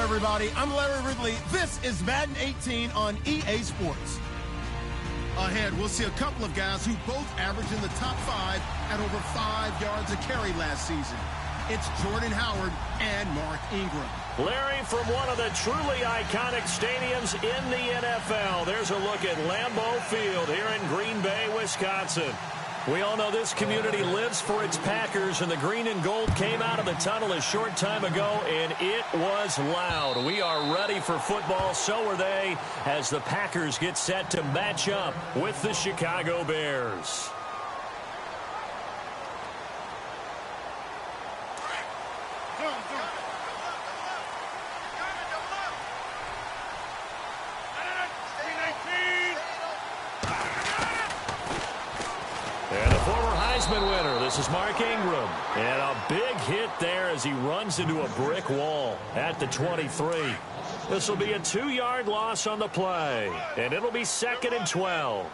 everybody. I'm Larry Ridley. This is Madden 18 on EA Sports. Ahead, we'll see a couple of guys who both averaged in the top 5 at over 5 yards a carry last season. It's Jordan Howard and Mark Ingram. Larry, from one of the truly iconic stadiums in the NFL, there's a look at Lambeau Field here in Green Bay, Wisconsin. We all know this community lives for its Packers, and the green and gold came out of the tunnel a short time ago, and it was loud. We are ready for football, so are they, as the Packers get set to match up with the Chicago Bears. Winner. This is Mark Ingram. And a big hit there as he runs into a brick wall at the 23. This will be a 2-yard loss on the play. And it'll be 2nd and 12.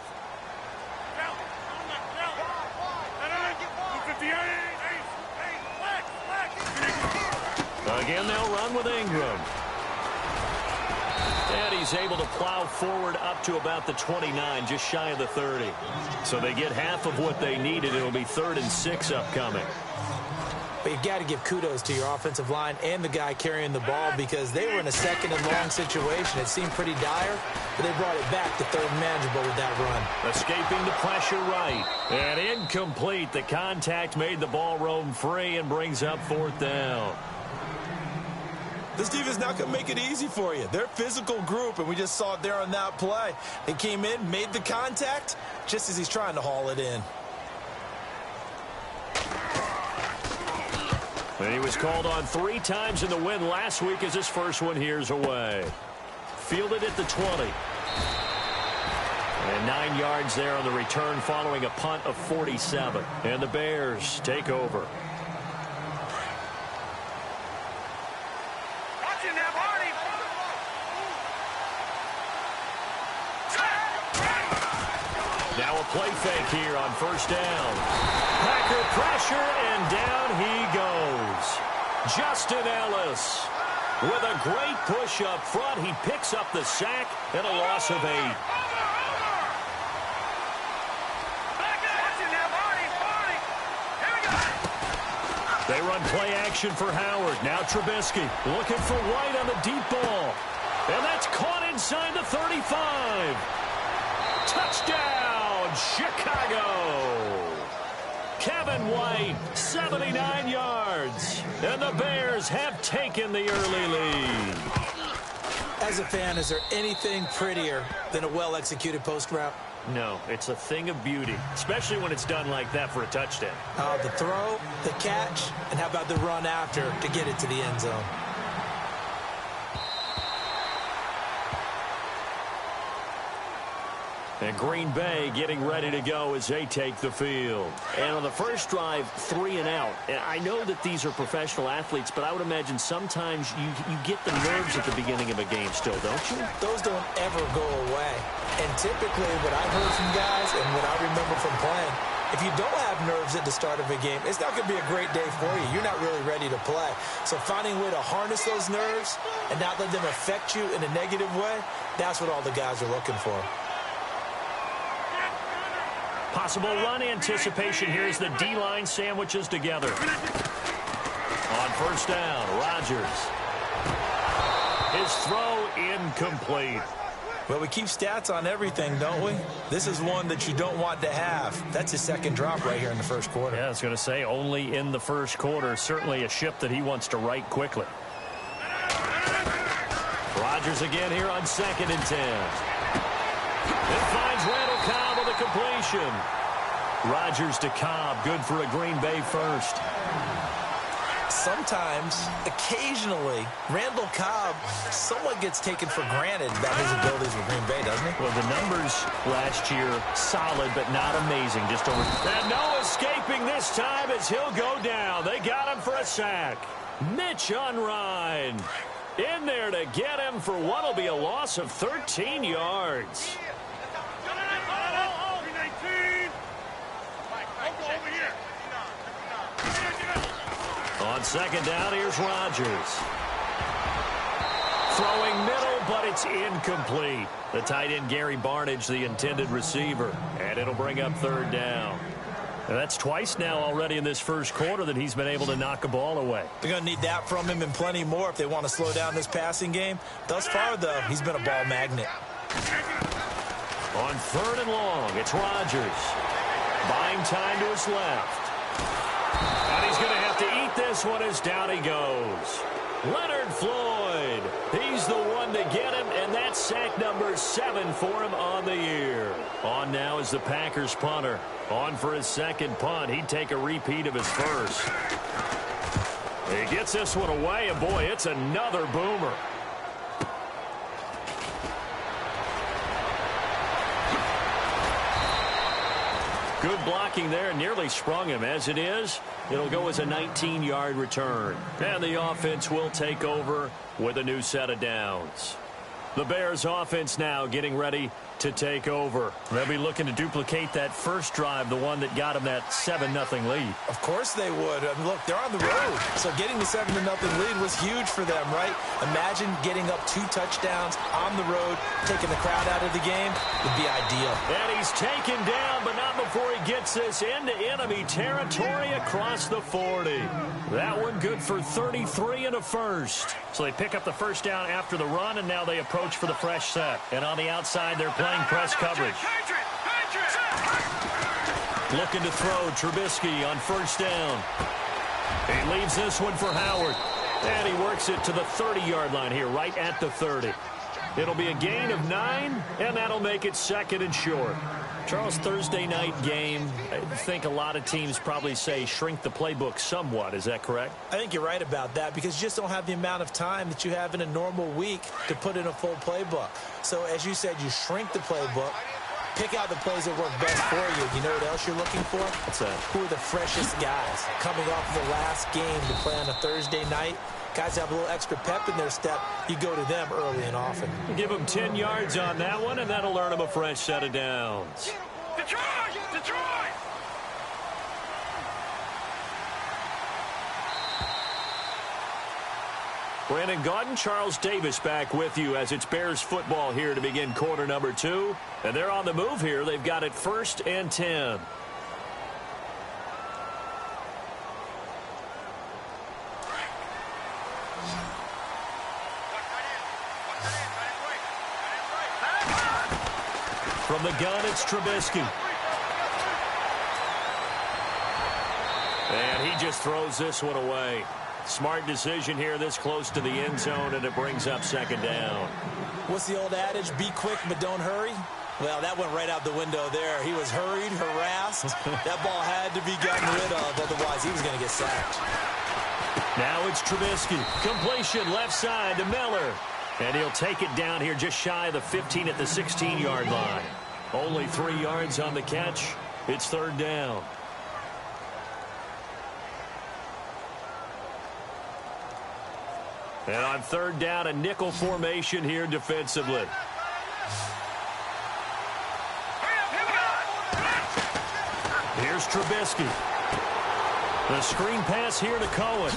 Again, they'll run with Ingram. And he's able to plow forward up to about the 29, just shy of the 30. So they get half of what they needed. It'll be 3rd and 6 upcoming. But you've got to give kudos to your offensive line and the guy carrying the ball, because they were in a 2nd and long situation. It seemed pretty dire, but they brought it back to 3rd and manageable with that run. Escaping the pressure right. And incomplete. The contact made the ball roam free and brings up 4th down. This defense not going to make it easy for you. They're a physical group, and we just saw it there on that play. They came in, made the contact, just as he's trying to haul it in. And he was called on 3 times in the win last week as his first one here's away. Fielded at the 20. And 9 yards there on the return following a punt of 47. And the Bears take over. Now a play fake here on 1st down. Packer pressure, and down he goes. Justin Ellis with a great push up front. He picks up the sack and a loss of 8. They run play action for Howard. Now Trubisky looking for White on the deep ball. And that's caught inside the 35. Touchdown, Chicago. Kevin White, 79 yards. And the Bears have taken the early lead. As a fan, is there anything prettier than a well-executed post route? No, it's a thing of beauty, especially when it's done like that for a touchdown. The throw, the catch, and how about the run after to get it to the end zone? And Green Bay getting ready to go as they take the field. And on the first drive, 3 and out. And I know that these are professional athletes, but I would imagine sometimes you get the nerves at the beginning of a game still, don't you? Those don't ever go away. And typically what I've heard from guys and what I remember from playing, if you don't have nerves at the start of a game, it's not going to be a great day for you. You're not really ready to play. So finding a way to harness those nerves and not let them affect you in a negative way, that's what all the guys are looking for. Possible run anticipation here as the D-line sandwiches together. On 1st down, Rodgers. His throw incomplete. Well, we keep stats on everything, don't we? This is one that you don't want to have. That's his 2nd drop right here in the 1st quarter. Yeah, I was going to say only in the 1st quarter. Certainly a ship that he wants to right quickly. Rodgers again here on 2nd and 10. It finds Randall Cobb with a completion. Rodgers to Cobb, good for a Green Bay first. Sometimes, occasionally, Randall Cobb somewhat gets taken for granted about his abilities with Green Bay, doesn't he? Well, the numbers last year, solid but not amazing. Just over. And no escaping this time as he'll go down. They got him for a sack. Mitch Unrein in there to get him for what will be a loss of 13 yards. On 2nd down, here's Rodgers. Throwing middle, but it's incomplete. The tight end, Gary Barnidge, the intended receiver. And it'll bring up third down. And that's twice now already in this first quarter that he's been able to knock a ball away. They're going to need that from him and plenty more if they want to slow down this passing game. Thus far, though, he's been a ball magnet. On third and long, it's Rodgers. Buying time to his left. And he's going to have to eat this one as down he goes. Leonard Floyd. He's the one to get him, and that's sack number 7 for him on the year. On now is the Packers punter. On for his second punt. He'd take a repeat of his first. He gets this one away, and boy, it's another boomer. Good blocking there, nearly sprung him. As it is, it'll go as a 19-yard return. And the offense will take over with a new set of downs. The Bears offense now getting ready to take over. They'll be looking to duplicate that first drive, the one that got them that 7-0 lead. Of course they would. I mean, look, they're on the road. So getting the 7-0 lead was huge for them, right? Imagine getting up 2 touchdowns on the road, taking the crowd out of the game would be ideal. And he's taken down, but not before he gets this into enemy territory across the 40. That one good for 33 and a first. So they pick up the first down after the run, and now they approach for the fresh set. And on the outside, they're playing press coverage. Looking to throw, Trubisky on first down. He leaves this one for Howard. And he works it to the 30-yard line here, right at the 30. It'll be a gain of 9, and that'll make it 2nd and short. Charles, Thursday night game, I think a lot of teams probably say shrink the playbook somewhat. Is that correct? I think you're right about that because you just don't have the amount of time that you have in a normal week to put in a full playbook. So, as you said, you shrink the playbook, pick out the plays that work best for you. You know what else you're looking for? What's that? Who are the freshest guys coming off the last game to play on a Thursday night? Guys have a little extra pep in their step. You go to them early and often. Give them 10 yards on that one, and that'll earn them a fresh set of downs. Detroit! Detroit! Brandon Gaudin, Charles Davis back with you as it's Bears football here to begin quarter number 2. And they're on the move here. They've got it 1st and 10. From the gun, it's Trubisky. And he just throws this one away. Smart decision here this close to the end zone, and it brings up 2nd down. What's the old adage? Be quick, but don't hurry. Well, that went right out the window there. He was hurried, harassed. That ball had to be gotten rid of, otherwise he was going to get sacked. Now it's Trubisky. Completion left side to Miller. And he'll take it down here just shy of the 15 at the 16-yard line. Only 3 yards on the catch. It's 3rd down. And on 3rd down, a nickel formation here defensively. Here's Trubisky. The screen pass here to Cohen.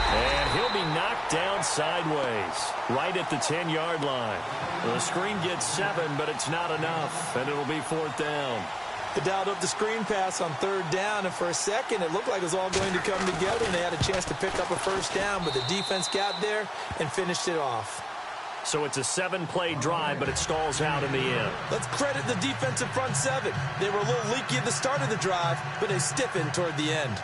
And he'll be knocked down sideways, right at the 10-yard line. The screen gets 7, but it's not enough, and it'll be 4th down. They dialed up the screen pass on 3rd down, and for a second it looked like it was all going to come together, and they had a chance to pick up a first down, but the defense got there and finished it off. So it's a 7-play drive, but it stalls out in the end. Let's credit the defensive front 7. They were a little leaky at the start of the drive, but they stiffened toward the end.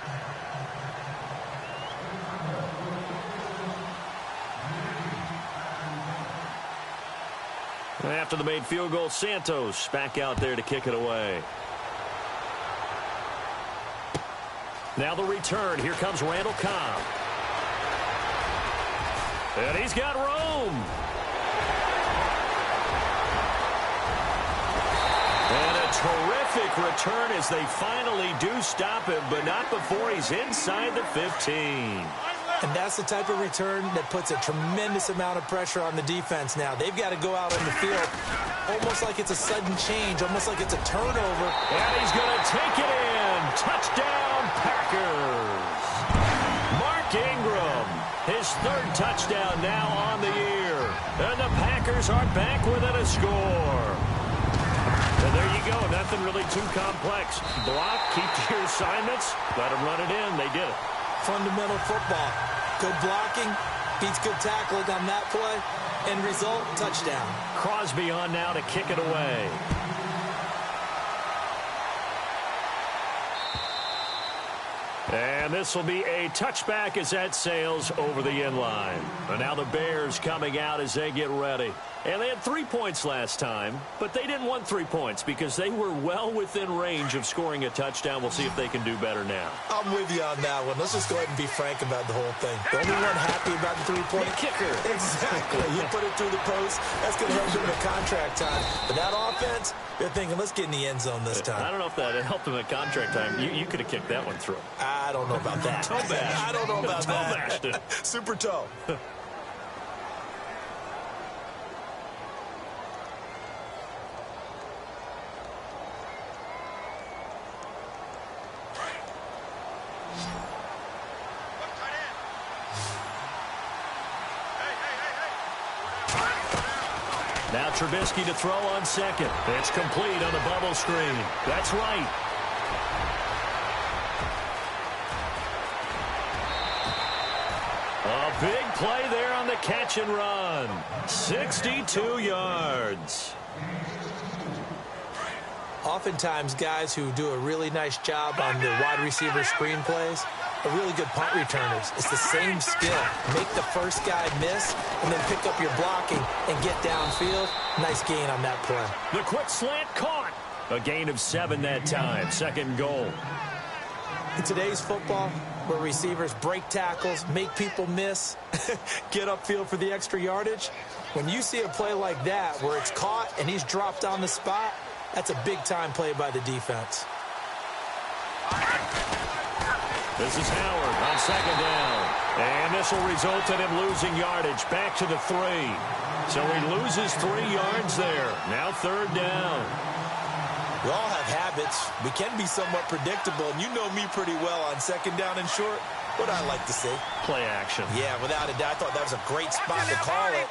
After the made field goal, Santos back out there to kick it away. Now the return. Here comes Randall Cobb. And he's got room. And a terrific return as they finally do stop him, but not before he's inside the 15. And that's the type of return that puts a tremendous amount of pressure on the defense now. They've got to go out on the field almost like it's a sudden change, almost like it's a turnover. And he's going to take it in. Touchdown, Packers. Mark Ingram, his 3rd touchdown now on the year. And the Packers are back within a score. And there you go. Nothing really too complex. Block, keep to your assignments, let them run it in. They did it. Fundamental football. Good blocking, beats good tackling on that play. End result, touchdown. Crosby on now to kick it away. And this will be a touchback as that sails over the end line. And now the Bears coming out as they get ready. And they had 3 points last time, but they didn't want 3 points because they were well within range of scoring a touchdown. We'll see if they can do better now. I'm with you on that one. Let's just go ahead and be frank about the whole thing. The only one happy about the 3-point kicker. Exactly. You put it through the post. That's going to help him in contract time. But that offense, they're thinking, let's get in the end zone this time. I don't know if that helped him at contract time. You could have kicked that one through. I don't know about that. Toe bash. I don't know about that. Toe bashed it. Super toe. Now Trubisky to throw on second. It's complete on the bubble screen. That's right. A big play there on the catch and run. 62 yards. Oftentimes, guys who do a really nice job on the wide receiver screen plays are really good punt returners. It's the same skill. Make the first guy miss, and then pick up your blocking and get downfield. Nice gain on that play. The quick slant caught. A gain of 7 that time. Second goal. In today's football, where receivers break tackles, make people miss, get upfield for the extra yardage, when you see a play like that where it's caught and he's dropped on the spot, that's a big-time play by the defense. This is Howard on second down. And this will result in him losing yardage back to the 3. So he loses 3 yards there. Now third down. We all have habits. We can be somewhat predictable, and you know me pretty well on second down and short. What I like to see. Play action. Yeah, without a doubt. I thought that was a great spot to call it.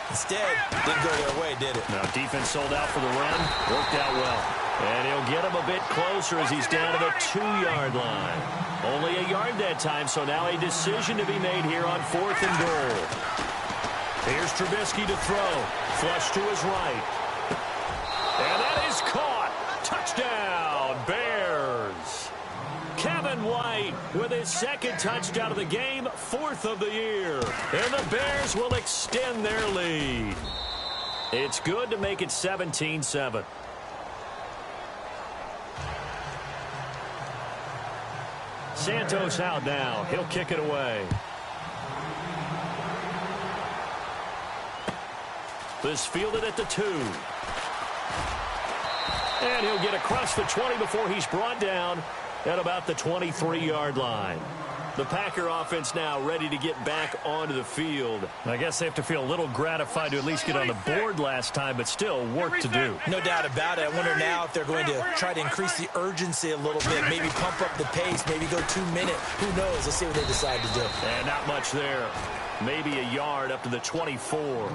Instead, didn't go their way, did it? Now defense sold out for the run. Worked out well. And he'll get him a bit closer as he's down to the 2-yard line. Only a yard that time, so now a decision to be made here on 4th and goal. Here's Trubisky to throw. Flush to his right. And that is caught. Touchdown, Bears. Kevin White with his second touchdown of the game, 4th of the year. And the Bears will extend their lead. It's good to make it 17-7. Santos out now. He'll kick it away. This fielded at the 2. And he'll get across the 20 before he's brought down at about the 23-yard line. The Packer offense now ready to get back onto the field. I guess they have to feel a little gratified to at least get on the board last time, but still work to do. No doubt about it. I wonder now if they're going to try to increase the urgency a little bit, maybe pump up the pace, maybe go 2-minute. Who knows? Let's see what they decide to do. And not much there. Maybe a yard up to the 24.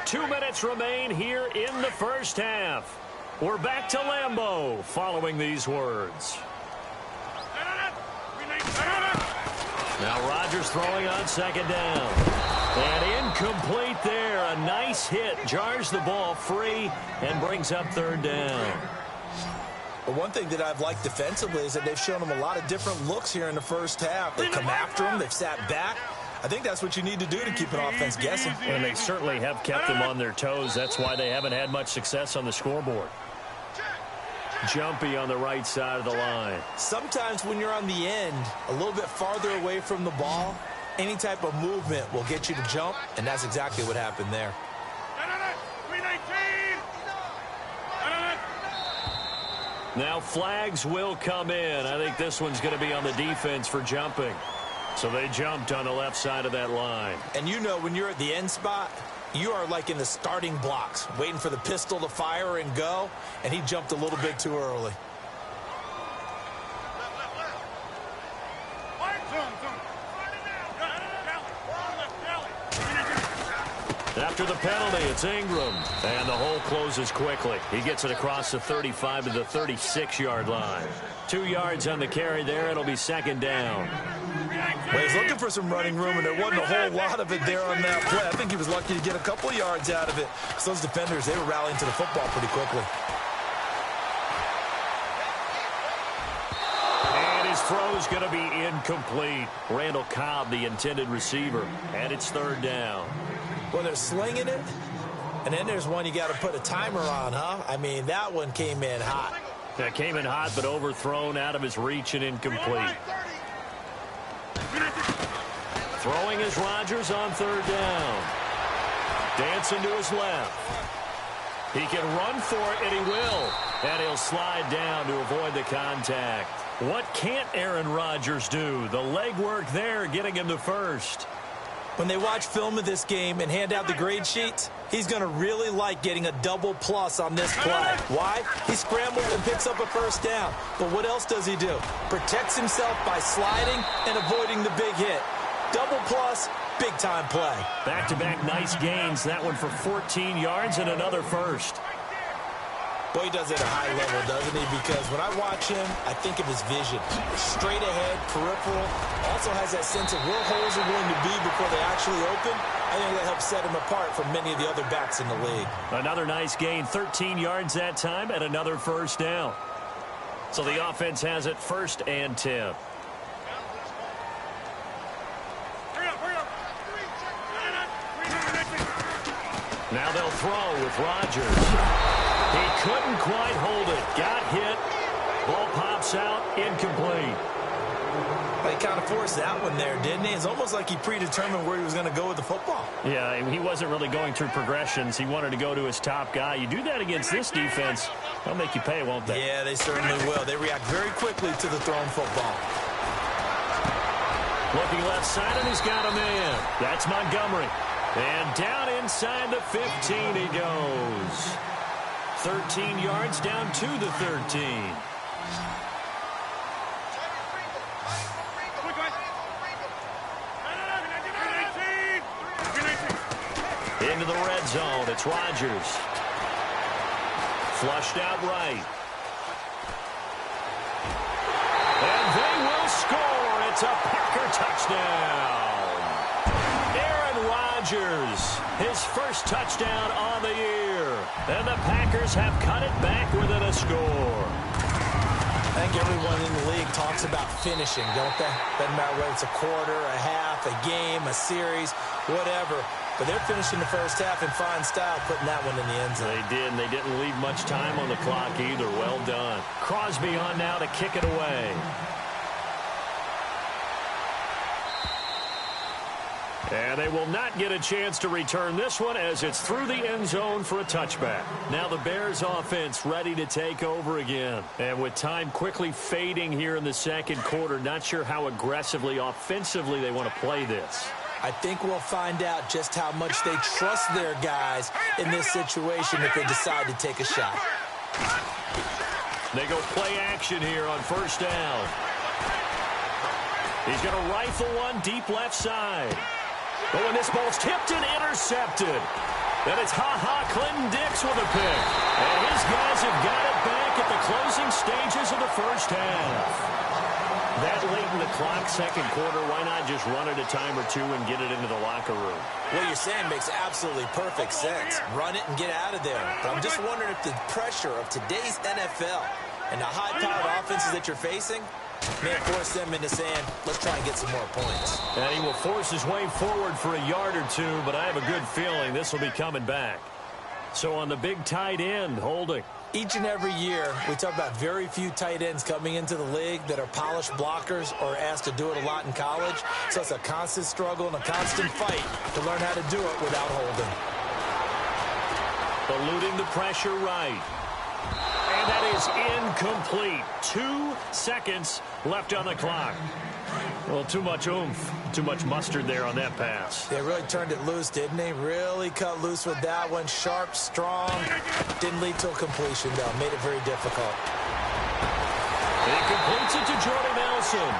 2 minutes remain here in the first half. We're back to Lambeau following these words. Now Rodgers throwing on second down. And incomplete there. A nice hit. Jars the ball free and brings up third down. But one thing that I've liked defensively is that they've shown them a lot of different looks here in the first half. They've come after them. They've sat back. I think that's what you need to do to keep an offense guessing. And they certainly have kept them on their toes. That's why they haven't had much success on the scoreboard. Jumpy on the right side of the line. Sometimes when you're on the end, a little bit farther away from the ball, any type of movement will get you to jump, and that's exactly what happened there. Now flags will come in. I think this one's going to be on the defense for jumping. So they jumped on the left side of that line. And you know when you're at the end spot, you are like in the starting blocks, waiting for the pistol to fire and go, and he jumped a little bit too early. After the penalty, it's Ingram. And the hole closes quickly. He gets it across the 35 to the 36-yard line. 2 yards on the carry there. It'll be second down. Well, he's looking for some running room, and there wasn't a whole lot of it there on that play. I think he was lucky to get a couple of yards out of it. Because those defenders, they were rallying to the football pretty quickly. And his throw's going to be incomplete. Randall Cobb, the intended receiver. And it's third down. Well, they're slinging it, and then there's one you got to put a timer on, huh? I mean, that one came in hot. That came in hot, but overthrown, out of his reach, and incomplete. Throwing is Rodgers on third down. Dancing to his left. He can run for it, and he will. And he'll slide down to avoid the contact. What can't Aaron Rodgers do? The legwork there getting him the first. When they watch film of this game and hand out the grade sheets, he's going to really like getting a double plus on this play. Why? He scrambles and picks up a first down. But what else does he do? Protects himself by sliding and avoiding the big hit. Double plus, big-time play. Back-to-back nice gains. That one for 14 yards and another first. Boy, he does it at a high level, doesn't he? Because when I watch him, I think of his vision. Straight ahead, peripheral. Also has that sense of where holes are going to be before they actually open. I think that helps set him apart from many of the other backs in the league. Another nice gain, 13 yards that time, and another first down. So the offense has it 1st and 10. Now they'll throw with Rodgers. He couldn't quite hold it. Got hit. Ball pops out. Incomplete. Well, he kind of forced that one there, didn't he? It's almost like he predetermined where he was going to go with the football. Yeah, he wasn't really going through progressions. He wanted to go to his top guy. You do that against this defense, they'll make you pay, won't they? Yeah, they certainly will. They react very quickly to the thrown football. Looking left side, and he's got a man. That's Montgomery. And down inside the 15 he goes. 13 yards down to the 13. Into the red zone. It's Rodgers. Flushed out right. And they will score. It's a Packer touchdown. Aaron Rodgers, his first touchdown on the year. And the Packers have cut it back within a score. I think everyone in the league talks about finishing, don't they? Doesn't matter whether it's a quarter, a half, a game, a series, whatever. But they're finishing the first half in fine style, putting that one in the end zone. They did, and they didn't leave much time on the clock either. Well done. Crosby on now to kick it away. And they will not get a chance to return this one as it's through the end zone for a touchback. Now the Bears offense ready to take over again. And with time quickly fading here in the second quarter, not sure how aggressively, offensively they want to play this. I think we'll find out just how much they trust their guys in this situation if they decide to take a shot. They go play action here on first down. He's going to rifle one deep left side. Oh, and this ball's tipped and intercepted. Then it's Clinton Dix with a pick. And his guys have got it back at the closing stages of the first half. That late in the clock, second quarter, why not just run it a time or two and get it into the locker room? What you're saying makes absolutely perfect sense. Run it and get out of there. But I'm just wondering if the pressure of today's NFL and the high-powered offenses that you're facing may force them into saying, let's try and get some more points. And he will force his way forward for a yard or two, but I have a good feeling this will be coming back. So on the big tight end, holding. Each and every year, we talk about very few tight ends coming into the league that are polished blockers or asked to do it a lot in college. So it's a constant struggle and a constant fight to learn how to do it without holding. Eluding the pressure right. And that is incomplete. 2 seconds left on the clock. Well, too much oomph, too much mustard there on that pass. They really turned it loose, didn't they? Really cut loose with that one. Sharp, strong. Didn't lead to a completion, though. Made it very difficult. He completes it to Jordy Nelson.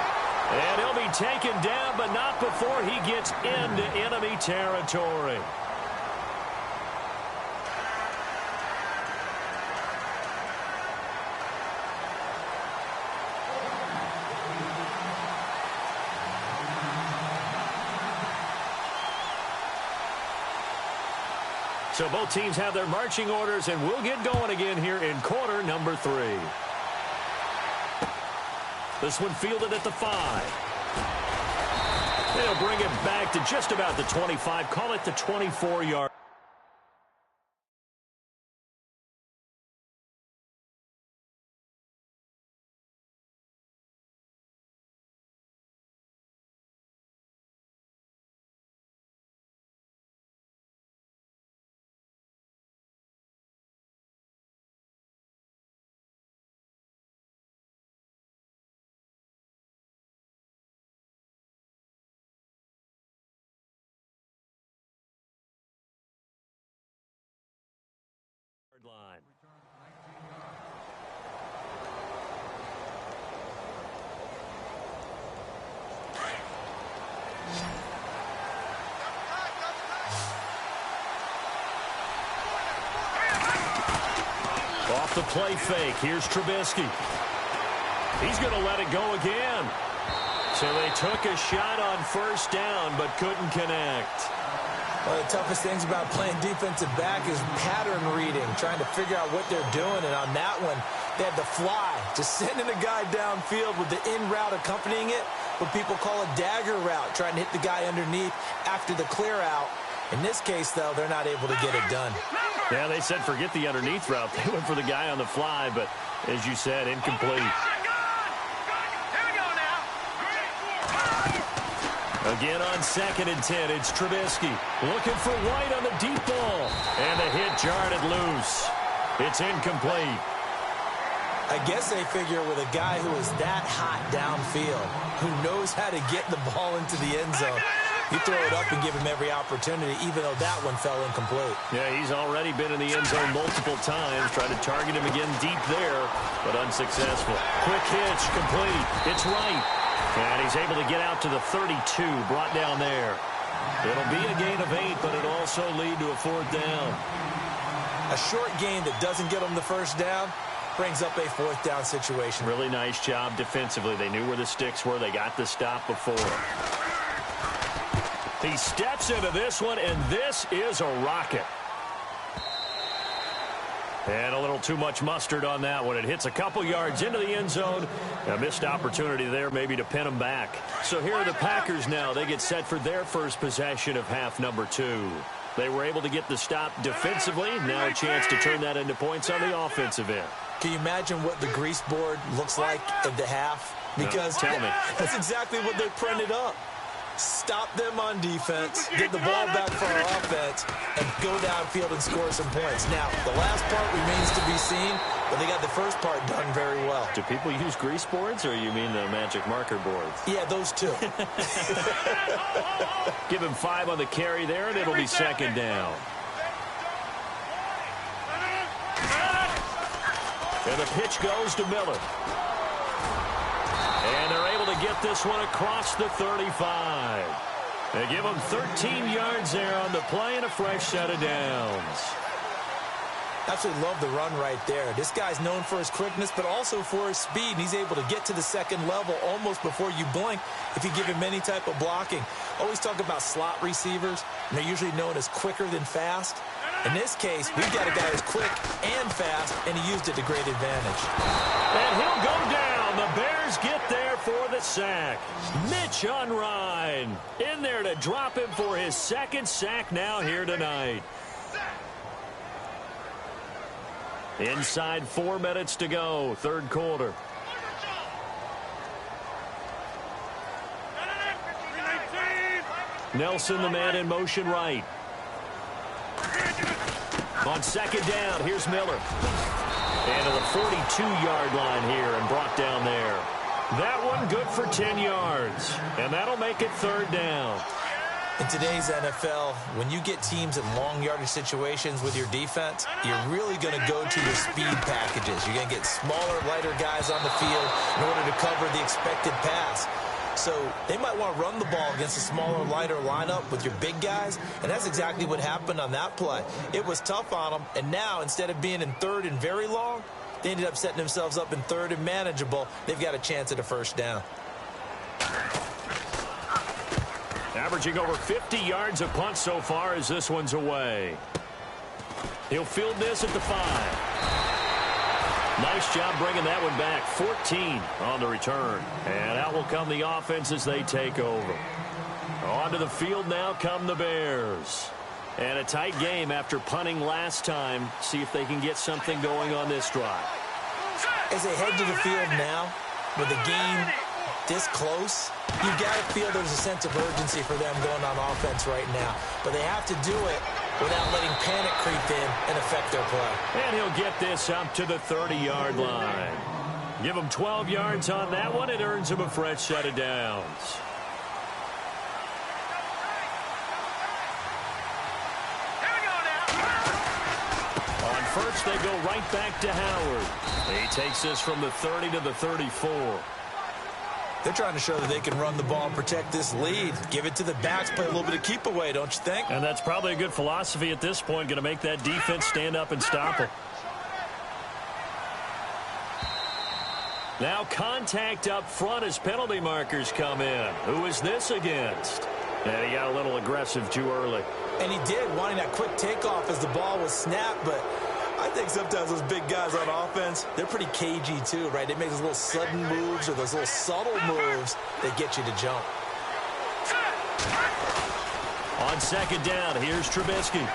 And he'll be taken down, but not before he gets into enemy territory. So both teams have their marching orders, and we'll get going again here in quarter number 3. This one fielded at the 5. They'll bring it back to just about the 25. Call it the 24-yard. Line. Off the play fake. Here's Trubisky. He's going to let it go again. So they took a shot on first down but couldn't connect. One of the toughest things about playing defensive back is pattern reading, trying to figure out what they're doing. And on that one, they had to fly, just sending a guy downfield with the in route accompanying it, what people call a dagger route, trying to hit the guy underneath after the clear out. In this case, though, they're not able to get it done. Yeah, they said forget the underneath route. They went for the guy on the fly, but as you said, incomplete. Again on 2nd and 10, it's Trubisky looking for White on the deep ball. And the hit jarred it loose. It's incomplete. I guess they figure with a guy who is that hot downfield, who knows how to get the ball into the end zone, you throw it up and give him every opportunity, even though that one fell incomplete. Yeah, he's already been in the end zone multiple times. Tried to target him again deep there, but unsuccessful. Quick hitch, complete. It's Wright. And he's able to get out to the 32, brought down there. It'll be a gain of 8, but it'll also lead to a 4th down. A short gain that doesn't get them the first down brings up a 4th down situation. Really nice job defensively. They knew where the sticks were. They got the stop before. He steps into this one, and this is a rocket. And a little too much mustard on that one. It hits a couple yards into the end zone. A missed opportunity there maybe to pin them back. So here are the Packers now. They get set for their first possession of half number 2. They were able to get the stop defensively. Now a chance to turn that into points on the offensive end. Can you imagine what the grease board looks like at the half? Because tell me. That's exactly what they printed up. Stop them on defense, get the ball back for our offense, and go downfield and score some points. Now, the last part remains to be seen, but they got the first part done very well. Do people use grease boards, or you mean the magic marker boards? Yeah, those two. Give him 5 on the carry there, and it'll be 2nd down. And the pitch goes to Miller. And they're able to get this one across the 35. They give him 13 yards there on the play and a fresh set of downs. Absolutely love the run right there. This guy's known for his quickness, but also for his speed. And he's able to get to the 2nd level almost before you blink if you give him any type of blocking. Always talk about slot receivers, and they're usually known as quicker than fast. In this case, we've got a guy who's quick and fast, and he used it to great advantage. And he'll go down. The Bears get there for the sack. Mitch Unrein in there to drop him for his 2nd sack now here tonight. Inside 4 minutes to go, 3rd quarter. Nelson, the man in motion right. On 2nd down, here's Miller. And to the 42-yard line here and brought down there. That one good for 10 yards. And that'll make it 3rd down. In today's NFL, when you get teams in long yardage situations with your defense, you're really going to go to your speed packages. You're going to get smaller, lighter guys on the field in order to cover the expected pass. So they might want to run the ball against a smaller, lighter lineup with your big guys, and that's exactly what happened on that play. It was tough on them, and now instead of being in 3rd and very long, they ended up setting themselves up in 3rd and manageable. They've got a chance at a 1st down. Averaging over 50 yards a punt so far as this one's away. He'll field this at the 5. Nice job bringing that one back. 14 on the return. And out will come the offense as they take over. Onto the field now come the Bears. And a tight game after punting last time. See if they can get something going on this drive. As they head to the field now, with the game this close, you've got to feel there's a sense of urgency for them going on offense right now. But they have to do it without letting panic creep in and affect their play. And he'll get this up to the 30-yard line. Give him 12 yards on that one. It earns him a fresh set of downs. On first, they go right back to Howard. He takes this from the 30 to the 34. They're trying to show that they can run the ball and protect this lead. Give it to the backs, play a little bit of keep away, don't you think? And that's probably a good philosophy at this point, going to make that defense stand up and stop them. Now contact up front as penalty markers come in. Who is this against? And he got a little aggressive too early. And he did, wanting that quick takeoff as the ball was snapped, but I think sometimes those big guys on offense, they're pretty cagey too, right? They make those little sudden moves or those little subtle moves that get you to jump. On second down, here's Trubisky.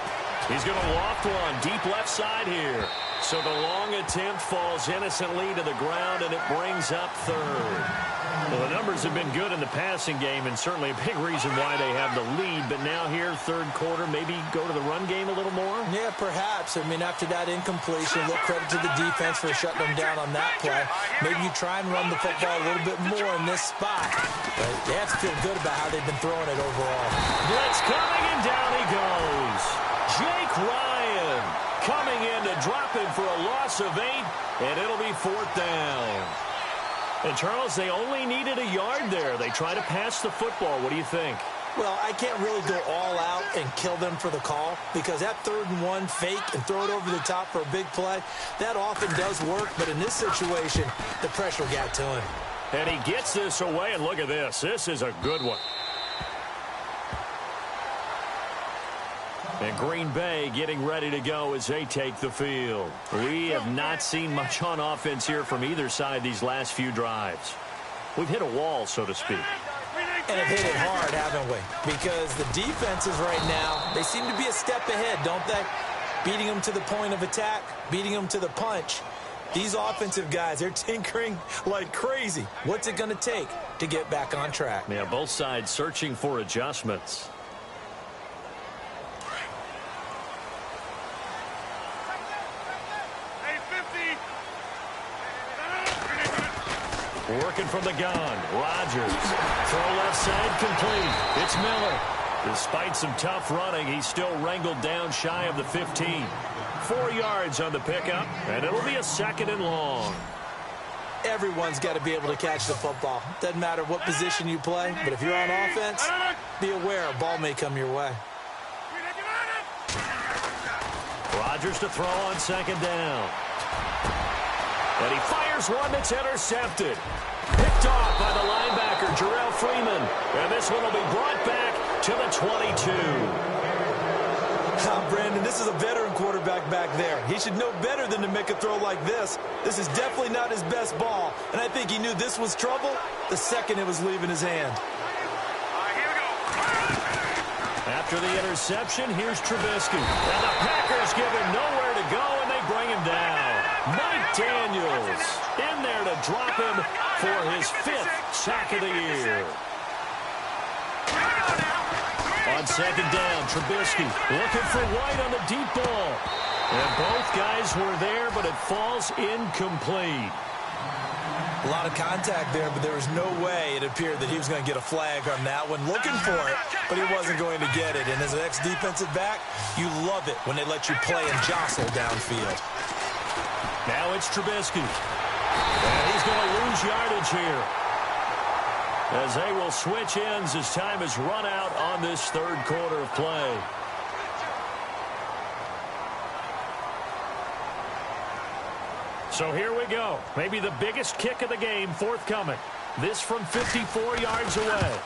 He's going to loft one deep left side here. So the long attempt falls innocently to the ground, and it brings up third. Well, the numbers have been good in the passing game, and certainly a big reason why they have the lead. But now here, third quarter, maybe go to the run game a little more? Yeah, perhaps. I mean, after that incompletion, a little credit to the defense for shutting them down on that play. Maybe you try and run the football a little bit more in this spot. But they have to feel good about how they've been throwing it overall. Blitz coming, and down he goes. Jake Ryan coming in to drop him for a loss of 8, and it'll be 4th down. And, Charles, they only needed a yard there. They try to pass the football. What do you think? Well, I can't really go all out and kill them for the call because that 3rd and 1 fake and throw it over the top for a big play, that often does work. But in this situation, the pressure got to him. And he gets this away, and look at this. This is a good one. And Green Bay getting ready to go as they take the field. We have not seen much on offense here from either side these last few drives. We've hit a wall, so to speak. And have hit it hard, haven't we? Because the defenses right now, they seem to be a step ahead, don't they? Beating them to the point of attack, beating them to the punch. These offensive guys, they're tinkering like crazy. What's it going to take to get back on track? Yeah, both sides searching for adjustments. Working from the gun. Rodgers. Throw left side complete. It's Miller. Despite some tough running, he's still wrangled down shy of the 15. 4 yards on the pickup, and it'll be a 2nd and long. Everyone's got to be able to catch the football. Doesn't matter what position you play, but if you're on offense, be aware a ball may come your way. Rodgers to throw on 2nd down. And he fires one that's intercepted. Picked off by the linebacker, Jarrell Freeman. And this one will be brought back to the 22. Brandon, this is a veteran quarterback back there. He should know better than to make a throw like this. This is definitely not his best ball. And I think he knew this was trouble the second it was leaving his hand. After the interception, here's Trubisky. And the Packers give him nowhere to go, and they bring him down. Mike Daniels in there to drop him for his 5th sack of the year. On 2nd down, Trubisky looking for White on the deep ball. And both guys were there, but it falls incomplete. A lot of contact there, but there was no way it appeared that he was going to get a flag on that one. Looking for it, but he wasn't going to get it. And as an ex-defensive back, you love it when they let you play and jostle downfield. Now it's Trubisky. And he's going to lose yardage here, as they will switch ends as time is run out on this 3rd quarter of play. So here we go. Maybe the biggest kick of the game forthcoming. This from 54 yards away.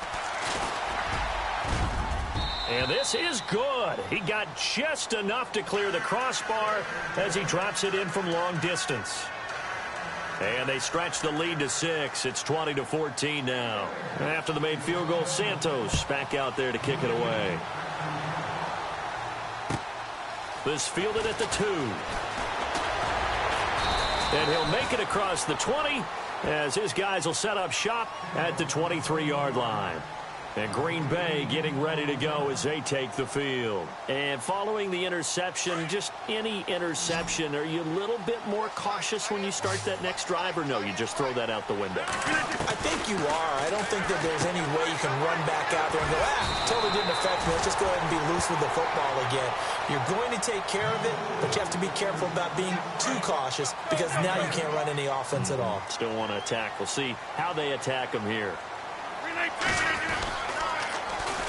And this is good. He got just enough to clear the crossbar as he drops it in from long distance. And they stretch the lead to 6. It's 20-14 now. After the made field goal, Santos back out there to kick it away. This fielded at the 2. And he'll make it across the 20 as his guys will set up shop at the 23-yard line. And Green Bay getting ready to go as they take the field. And following the interception, just any interception, are you a little bit more cautious when you start that next drive, or no, you just throw that out the window? I think you are. I don't think that there's any way you can run back out there and go, totally didn't affect me. Let's just go ahead and be loose with the football again. You're going to take care of it, but you have to be careful about being too cautious because now you can't run any offense at all. Still want to attack. We'll see how they attack him here.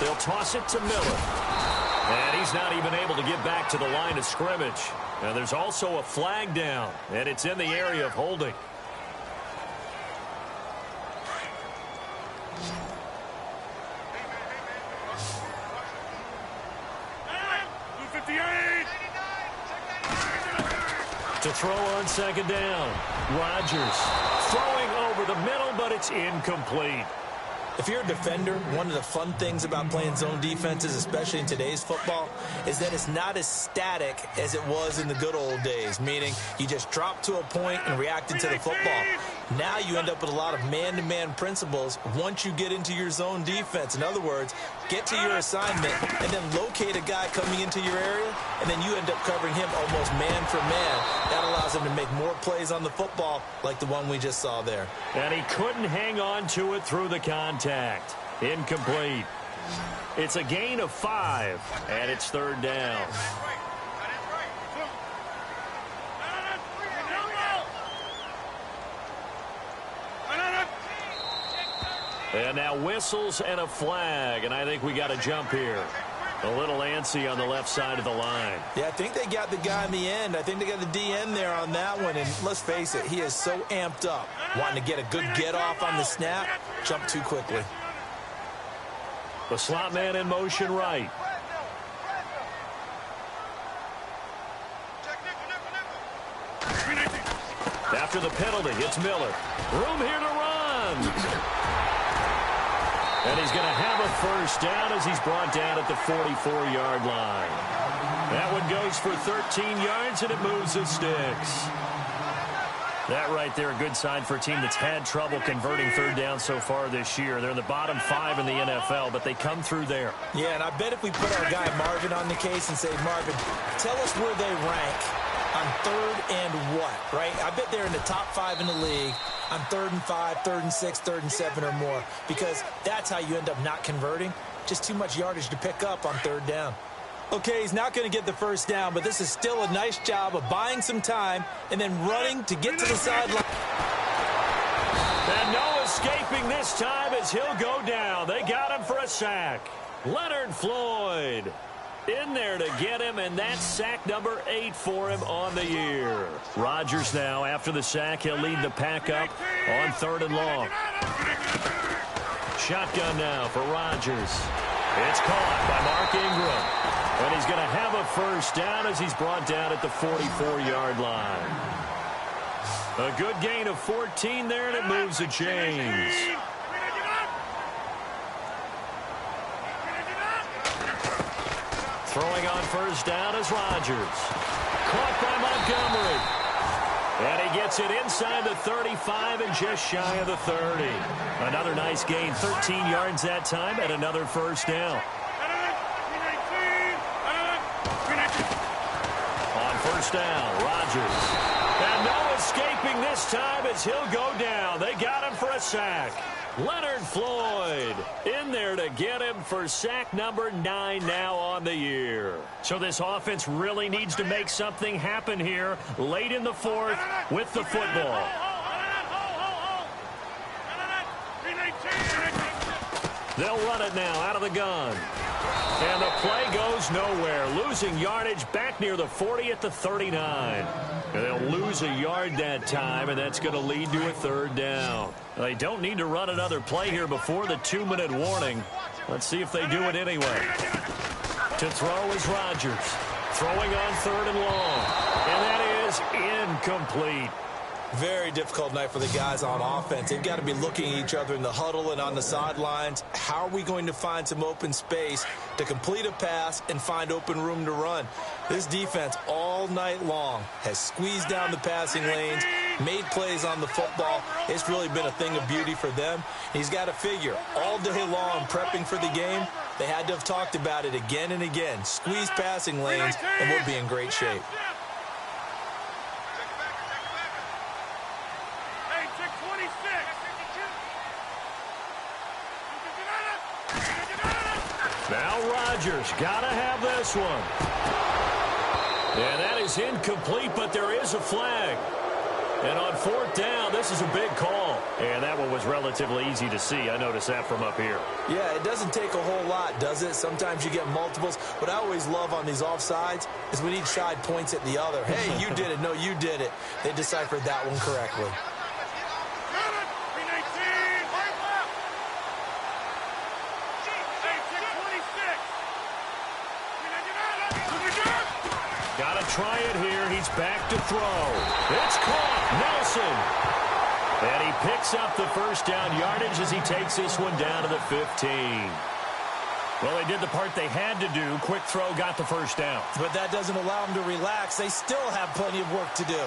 They'll toss it to Miller. And he's not even able to get back to the line of scrimmage. Now there's also a flag down, and it's in the area of holding. To throw on second down. Rodgers throwing over the middle, but it's incomplete. If you're a defender, one of the fun things about playing zone defenses, especially in today's football, is that it's not as static as it was in the good old days, meaning you just dropped to a point and reacted to the football. Now you end up with a lot of man-to-man principles once you get into your zone defense. In other words, get to your assignment and then locate a guy coming into your area, and then you end up covering him almost man for man. That allows him to make more plays on the football like the one we just saw there. And he couldn't hang on to it through the contact. Incomplete. It's a gain of 5, and it's third down. And now whistles and a flag, and I think we got a jump here. A little antsy on the left side of the line. Yeah, I think they got the guy in the end. I think they got the DN there on that one. And let's face it, he is so amped up, wanting to get a good get-off on the snap, jump too quickly. The slot man in motion right. After the penalty, it's Miller. Room here to run. And he's going to have a first down as he's brought down at the 44-yard line. That one goes for 13 yards, and it moves the sticks. That right there, a good sign for a team that's had trouble converting third down so far this year. They're in the bottom 5 in the NFL, but they come through there. Yeah, and I bet if we put our guy Marvin on the case and say, Marvin, tell us where they rank on third and what, right? I bet they're in the top 5 in the league on 3rd and 5, 3rd and 6, 3rd and 7 or more, because that's how you end up not converting. Just too much yardage to pick up on third down. Okay, he's not going to get the first down, but this is still a nice job of buying some time and then running to get to the sideline. And no escaping this time as he'll go down. They got him for a sack. Leonard Floyd in there to get him, and that's sack number 8 for him on the year. Rodgers now, after the sack, he'll lead the pack up on 3rd and long. Shotgun now for Rodgers. It's caught by Mark Ingram. And he's going to have a first down as he's brought down at the 44-yard line. A good gain of 14 there, and it moves the chains. Throwing on first down is Rodgers. Caught by Montgomery. And he gets it inside the 35 and just shy of the 30. Another nice gain, 13 yards that time, and another first down. On first down, Rodgers. And no escaping this time as he'll go down. They got him for a sack. Leonard Floyd in there to get him for sack number 9 now on the year. So this offense really needs to make something happen here late in the 4th with the football. They'll run it now out of the gun. And the play goes nowhere. Losing yardage back near the 40 at the 39. And they'll lose a yard that time, and that's going to lead to a 3rd down. They don't need to run another play here before the 2-minute warning. Let's see if they do it anyway. To throw is Rodgers. Throwing on 3rd and long. And that is incomplete. Very difficult night for the guys on offense. They've got to be looking at each other in the huddle and on the sidelines. How are we going to find some open space to complete a pass and find open room to run? This defense all night long has squeezed down the passing lanes, made plays on the football. It's really been a thing of beauty for them. He's got to figure all day long prepping for the game. They had to have talked about it again and again. Squeeze passing lanes, and we'll be in great shape. Now Rodgers got to have this one. And that is incomplete, but there is a flag. And on 4th down, this is a big call. And that one was relatively easy to see. I noticed that from up here. Yeah, it doesn't take a whole lot, does it? Sometimes you get multiples. What I always love on these offsides is when each side points at the other. Hey, you did it. No, you did it. They deciphered that one correctly. Got to try it here. He's back to throw. It's caught. Nelson. And he picks up the first down yardage as he takes this one down to the 15. Well, they did the part they had to do. Quick throw got the first down. But that doesn't allow them to relax. They still have plenty of work to do.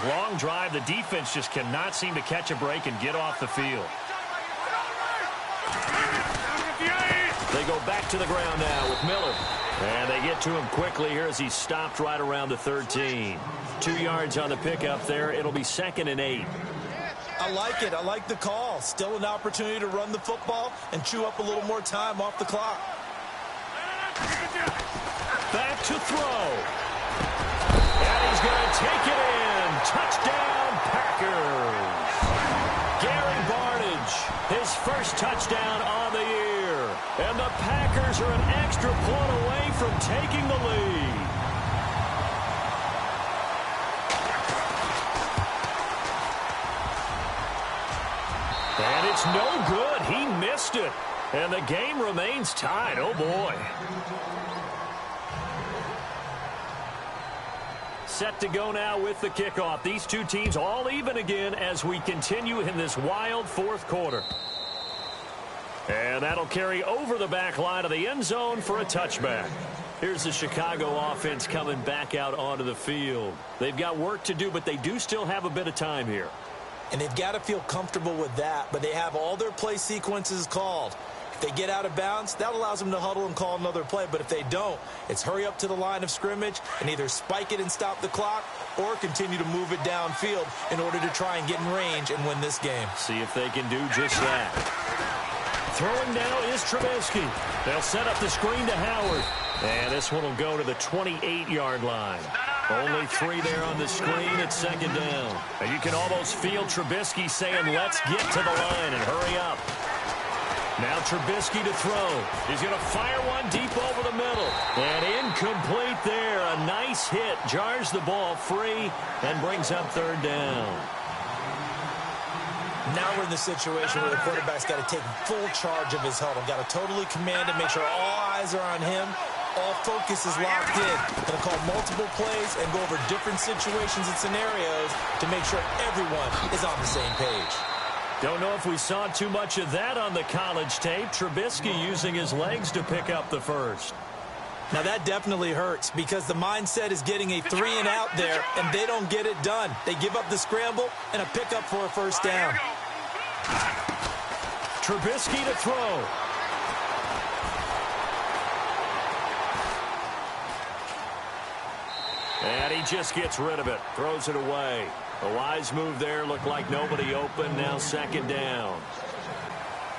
Long drive. The defense just cannot seem to catch a break and get off the field. They go back to the ground now with Miller. And they get to him quickly here as he's stopped right around the 13. 2 yards on the pickup there. It'll be 2nd and 8. I like it. I like the call. Still an opportunity to run the football and chew up a little more time off the clock. Back to throw. And he's going to take it in. Touchdown, Packers. Gary Barnidge, his first touchdown on the year. And the Packers are an extra point away from taking the lead. And it's no good. He missed it. And the game remains tied. Oh, boy. Set to go now with the kickoff. These two teams all even again as we continue in this wild 4th quarter. And that'll carry over the back line of the end zone for a touchback. Here's the Chicago offense coming back out onto the field. They've got work to do, but they do still have a bit of time here. And they've got to feel comfortable with that, but they have all their play sequences called. If they get out of bounds, that allows them to huddle and call another play. But if they don't, it's hurry up to the line of scrimmage and either spike it and stop the clock or continue to move it downfield in order to try and get in range and win this game. See if they can do just that. Throwing now is Trubisky. They'll set up the screen to Howard. And this one will go to the 28-yard line. Only 3 there on the screen at 2nd down. And you can almost feel Trubisky saying, let's get to the line and hurry up. Now Trubisky to throw. He's going to fire one deep over the middle. And incomplete there. A nice hit. Jars the ball free and brings up 3rd down. Now we're in the situation where the quarterback's got to take full charge of his huddle. Got to totally command it, make sure all eyes are on him. All focus is locked in. Going to call multiple plays and go over different situations and scenarios to make sure everyone is on the same page. Don't know if we saw too much of that on the college tape. Trubisky using his legs to pick up the first. Now that definitely hurts because the mindset is getting a 3 and out there, and they don't get it done. They give up the scramble and a pickup for a first down. Trubisky to throw. And he just gets rid of it. Throws it away. A wise move there. Looked like nobody open. Now 2nd down.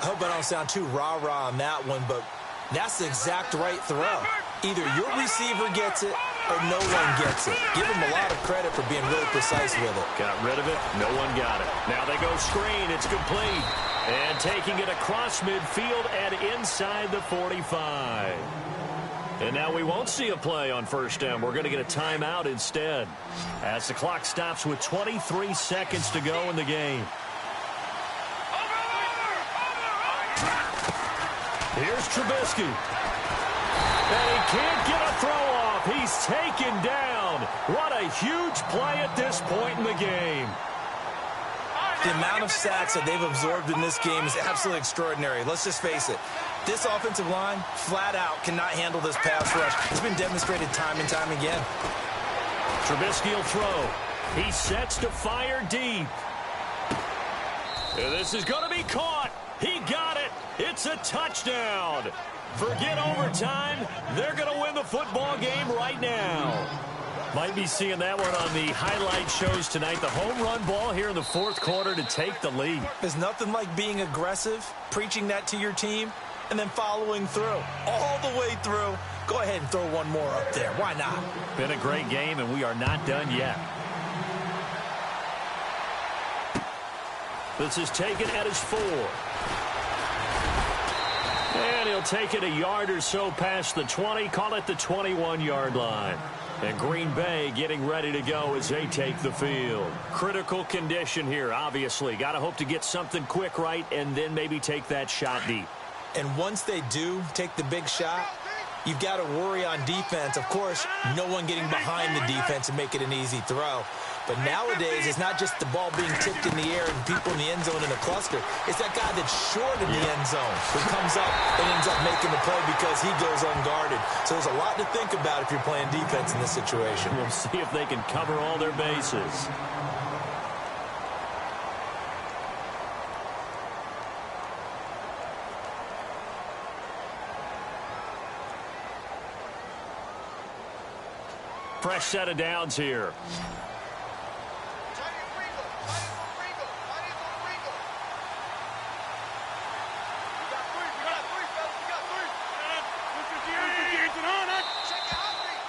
I hope I don't sound too rah-rah on that one, but that's the exact right throw. Either your receiver gets it or no one gets it. Give him a lot of credit for being really precise with it. Got rid of it. No one got it. Now they go screen. It's complete. And taking it across midfield and inside the 45. And now we won't see a play on first down. We're going to get a timeout instead as the clock stops with 23 seconds to go in the game. Here's Trubisky. And he can't get a throw off. He's taken down. What a huge play at this point in the game. The amount of sacks that they've absorbed in this game is absolutely extraordinary. Let's just face it. This offensive line, flat out, cannot handle this pass rush. It's been demonstrated time and time again. Trubisky will throw. He sets to fire deep. And this is going to be caught. He got it. It's a touchdown. Forget overtime. They're going to win the football game right now. Might be seeing that one on the highlight shows tonight. The home run ball here in the fourth quarter to take the lead. There's nothing like being aggressive, preaching that to your team, and then following through. All the way through. Go ahead and throw one more up there. Why not? Been a great game, and we are not done yet. This is taken at his 4. And he'll take it a yard or so past the 20. Call it the 21-yard line. And Green Bay getting ready to go as they take the field. Critical condition here, obviously. Got to hope to get something quick right and then maybe take that shot deep. And once they do take the big shot, you've got to worry on defense. Of course, no one getting behind the defense and make it an easy throw. But nowadays, it's not just the ball being tipped in the air and people in the end zone in a cluster. It's that guy that's short in the end zone who comes up and ends up making the play because he goes unguarded. So there's a lot to think about if you're playing defense in this situation. We'll see if they can cover all their bases. Fresh set of downs here.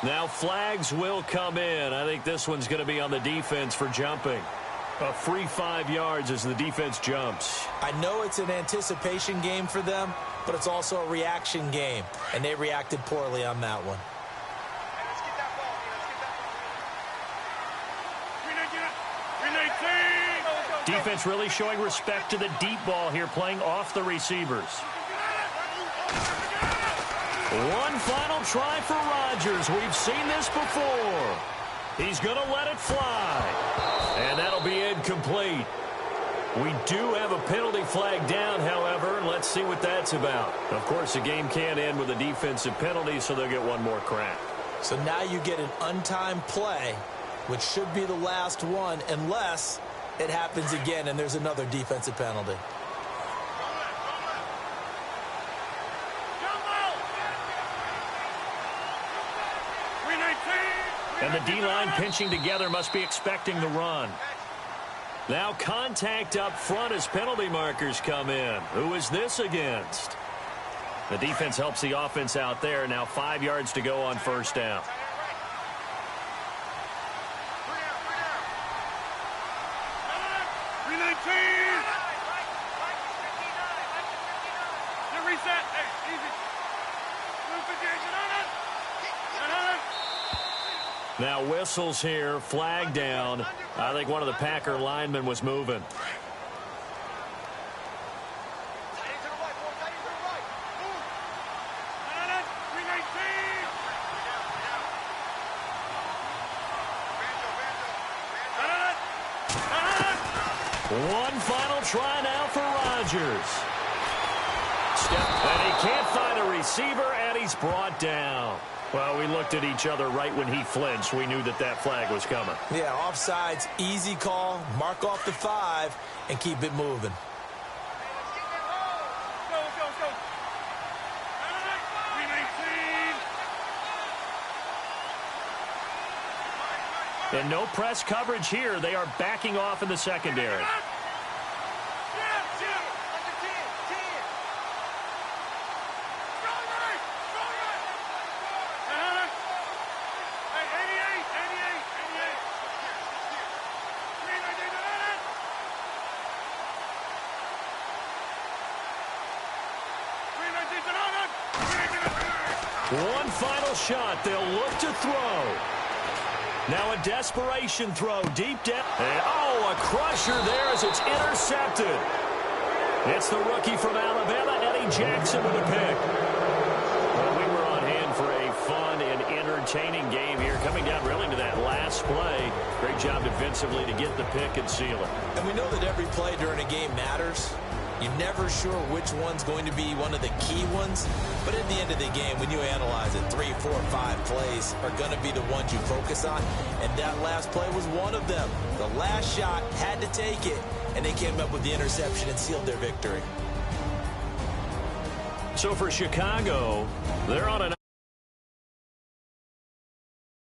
Now flags will come in. I think this one's going to be on the defense for jumping. A free 5 yards as the defense jumps. I know it's an anticipation game for them, but it's also a reaction game, and they reacted poorly on that one. Defense really showing respect to the deep ball here, playing off the receivers. One final try for Rodgers. We've seen this before. He's going to let it fly. And that'll be incomplete. We do have a penalty flag down, however. Let's see what that's about. Of course, the game can end with a defensive penalty, so they'll get one more crack. So now you get an untimed play, which should be the last one, unless it happens again and there's another defensive penalty. And the D-line pinching together must be expecting the run. Now contact up front as penalty markers come in. Who is this against? The defense helps the offense out there. Now 5 yards to go on first down. Now whistles here, flag down. I think one of the Packer linemen was moving. One final try now for Rodgers. And he can't find a receiver, and he's brought down. Well, we looked at each other right when he flinched. We knew that that flag was coming. Yeah, offsides, easy call, mark off the 5, and keep it moving. And no press coverage here. They are backing off in the secondary. One final shot. They'll look to throw. Now a desperation throw deep down. Oh, a crusher there as it's intercepted. It's the rookie from Alabama, Eddie Jackson, with a pick. Well, we were on hand for a fun and entertaining game here, coming down really to that last play. Great job defensively to get the pick and seal it. And we know that every play during a game matters. You're never sure which one's going to be one of the key ones. But at the end of the game, when you analyze it, 3, 4, 5 plays are going to be the ones you focus on. And that last play was one of them. The last shot had to take it, and they came up with the interception and sealed their victory. So for Chicago, they're on an